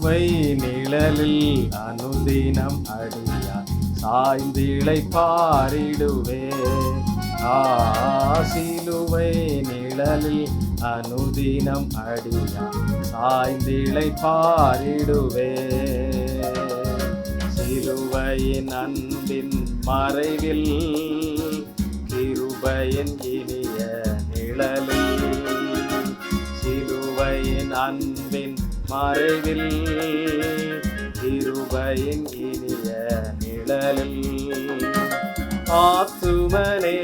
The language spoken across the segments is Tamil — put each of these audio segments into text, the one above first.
சிலுவை நிழலில் அனுதினம் அடியார் சாய்ந்திளை பாரிடுவே. சிலுவை நிழலில் அனுதினம் அடியார் சாய்ந்திளை பாரிடுவே. சிலுவையின் அன்பின் மறைவில் கிருபையின் இனிய நிழலில், சிலுவையின் அன்பின் மறைவில் கிருபையின் இனிய நிழலில், ஆத்துமனேசரின்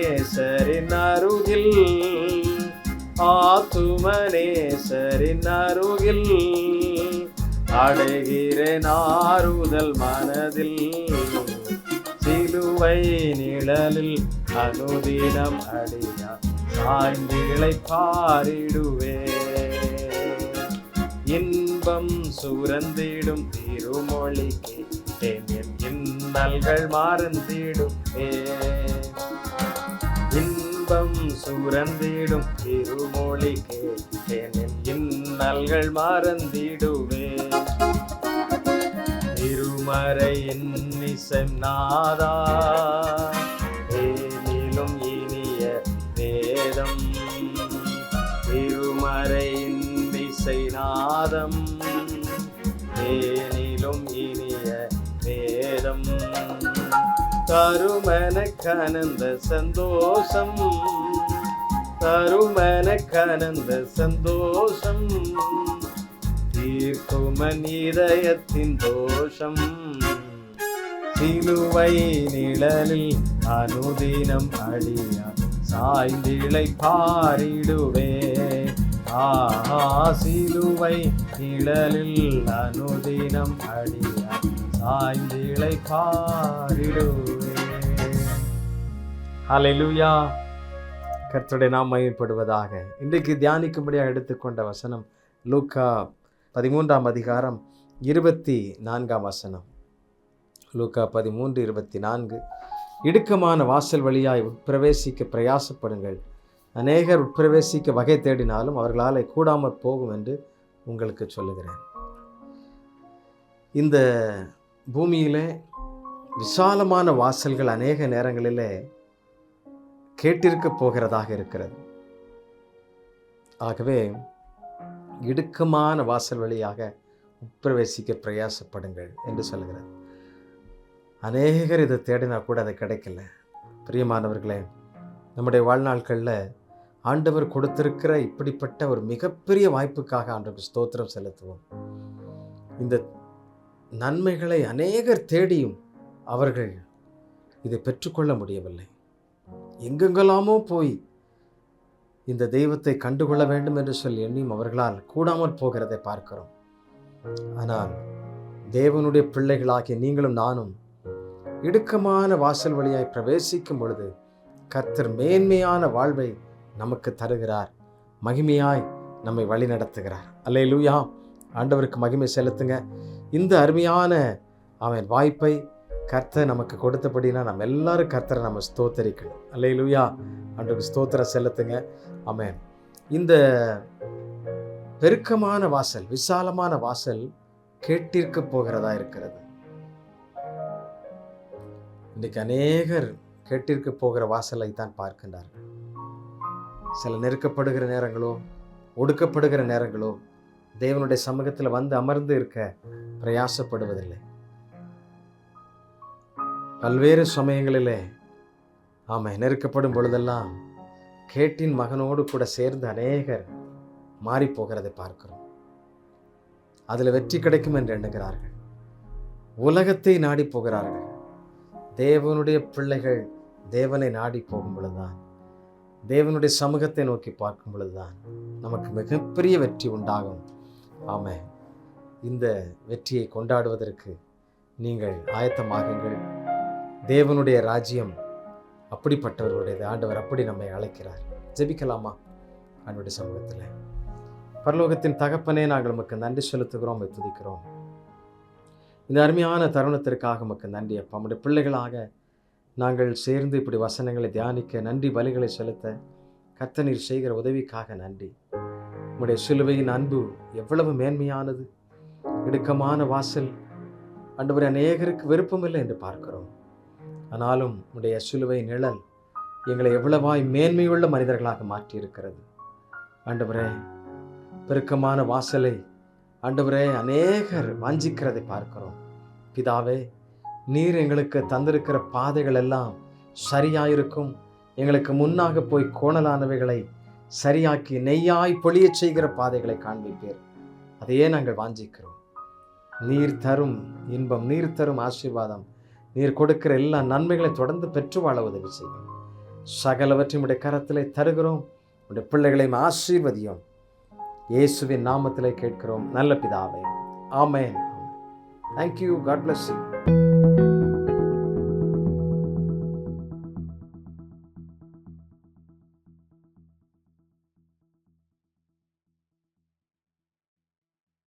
அருகில், ஆத்துமனேசரின் அருகில் அடைகிறேன் ஆறுதல் மனதில். சிலுவை நிழலில் அனுதினம் அடியார் சாய்ந்திளை பாரிடுவே. இன்பம் சுரந்திடும் திருமொழி கேட்டேன், என் இன்னல்கள் மறந்திடுவே. இன்பம் சுரந்திடும் திருமொழி கேட்டேன், என் இன்னல்கள் மறந்திடுவே. திருமறையின் இசை நாதா, ஏனிலும் இனிய வேதம். திருமறையின் இசை நாதம், ஏனிலும் இனிய வேதம். தருமன கனந்த சந்தோஷம், தருமன கனந்த சந்தோஷம். தீர்க்குமன் இதயத்தின் தோஷம். சிலுவை நிழலில் அனுதினம் அடியார் சாய்ந்திளை பாரிடுவே. சிலுவை நிழலில் அனுதினம் அடியார் சாய்ந்திளை பாரிடுவே. ஹல்லேலூயா. கர்த்தருடைய நாமம் மகிமைப்படுவதாக. இன்றைக்கு தியானிக்கும்படியாக எடுத்துக்கொண்ட வசனம் லூக்கா 13ஆம் அதிகாரம் 24ஆம் வசனம். லூக்கா 13:24. இடுக்கமான வாசல் வழியாய் உட்பிரவேசிக்க பிரயாசப்படுங்கள், அநேகர் உட்பிரவேசிக்க வகை தேடினாலும் அவர்களால் கூடாமற் போகும் என்று உங்களுக்கு சொல்லுகிறேன். இந்த பூமியிலே விசாலமான வாசல்கள் அநேக நேரங்களிலே கேட்டிருக்க போகிறதாக இருக்கிறது. ஆகவே இடுக்கமான வாசல் வழியாக உட்பிரவேசிக்க பிரயாசப்படுங்கள் என்று சொல்கிறது. அநேகர் இதை தேடினா கூட அது கிடைக்கல. பிரியமானவர்களே, நம்முடைய வாழ்நாட்களில் ஆண்டவர் கொடுத்திருக்கிற இப்படிப்பட்ட ஒரு மிகப்பெரிய வாய்ப்புக்காக ஆண்டவருக்கு ஸ்தோத்திரம் செலுத்துவோம். இந்த நன்மைகளை அநேகர் தேடியும் அவர்கள் இதை பெற்றுக்கொள்ள முடியவில்லை. எங்கெங்கெல்லாமோ போய் இந்த தெய்வத்தை கண்டுகொள்ள வேண்டும் என்று சொல்லி எண்ணியும் அவர்களால் கூடாமற் போகிறதை பார்க்கிறோம். ஆனால் தேவனுடைய பிள்ளைகளாகிய நீங்களும் நானும் இடுக்கமான வாசல் வழியாய் பிரவேசிக்கும் பொழுது கர்த்தர் மேன்மையான வாழ்வை நமக்கு தருகிறார், மகிமையாய் நம்மை வழி நடத்துகிறார். அல்லேலூயா. ஆண்டவருக்கு மகிமை செலுத்துங்க. இந்த அருமையான அவன் வாய்ப்பை கர்த்தர் நமக்கு கொடுத்தபடினா நம்ம எல்லாரும் கர்த்தரை நம்ம ஸ்தோத்தரிக்கணும். அல்லேலூயா. ஆண்டவருக்கு ஸ்தோத்திரம் செலுத்துங்க. ஆமென். இந்த பெருக்கமான வாசல், விசாலமான வாசல் கேட்டிருக்க போகிறதா இருக்கிறது. இன்றைக்கு அநேகர் கேட்டிருக்க போகிற வாசலை தான் பார்க்கின்றார்கள். சில நெருக்கப்படுகிற நேரங்களோ ஒடுக்கப்படுகிற நேரங்களோ தேவனுடைய சமூகத்தில் வந்து அமர்ந்து இருக்க பிரயாசப்படுவதில்லை. பல்வேறு சமயங்களிலே நெருக்கப்படும் பொழுதெல்லாம் கேட்டின் மகனோடு கூட சேர்ந்து அநேகர் மாறி போகிறதை பார்க்கிறோம். அதில் வெற்றி கிடைக்கும் என்று எண்ணுகிறார்கள். உலகத்தை நாடி போகிறார்கள். தேவனுடைய பிள்ளைகள் தேவனை நாடி போகும் பொழுதுதான், தேவனுடைய சமூகத்தை நோக்கி பார்க்கும் பொழுதுதான் நமக்கு மிகப்பெரிய வெற்றி உண்டாகும். ஆமென். இந்த வெற்றியை கொண்டாடுவதற்கு நீங்கள் ஆயத்தமாகுங்கள். தேவனுடைய ராஜ்யம் அப்படிப்பட்டவர்களுடையது. ஆண்டவர் அப்படி நம்மை அழைக்கிறார். ஜெபிக்கலாமா? ஆண்டவருடைய சமூகத்தில் பரலோகத்தின் தகப்பனே, நாங்கள் உமக்கு நன்றி செலுத்துகிறோம், துதிக்கிறோம். இந்த அருமையான தருணத்திற்காக உமக்கு நன்றி அப்பா. நம்முடைய பிள்ளைகளாக நாங்கள் சேர்ந்து இப்படி வசனங்களை தியானிக்க, நன்றி பலிகளை செலுத்த கர்த்தர் நீர் செய்கிற உதவிக்காக நன்றி. உம்முடைய சிலுவையின் அன்பு எவ்வளவு மேன்மையானது, இடுக்கமான வாசல் ஆண்டவரே அநேகருக்கு விருப்பமில்லை என்று பார்க்கிறோம். ஆனாலும் உடைய சிலுவை நிழல் எங்களை எவ்வளவாய் மேன்மையுள்ள மனிதர்களாக மாற்றியிருக்கிறது. ஆண்டவரே, பெருக்கமான வாசலை ஆண்டவரே அநேகர் வாஞ்சிக்கிறதை பார்க்கிறோம். பிதாவே, நீர் எங்களுக்கு தந்திருக்கிற பாதைகள் எல்லாம் சரியாயிருக்கும். எங்களுக்கு முன்னாக போய் கோணலானவைகளை சரியாக்கி நெய்யாய் பொழியச் செய்கிற பாதைகளை காண்பிப்பீர். அதையே நாங்கள் வாஞ்சிக்கிறோம். நீர் தரும் இன்பம், நீர் தரும் ஆசீர்வாதம், நீர் கொடுக்கிற எல்லா நன்மைகளை தொடர்ந்து பெற்று வாழ உதவி செய்யும். சகலவற்றையும் உடைய கரத்திலே தருகிறோம். உடைய பிள்ளைகளையும் ஆசீர்வதியும். இயேசுவின் நாமத்திலே கேட்கிறோம் நல்ல பிதாவே. ஆமென். Thank you. God bless you.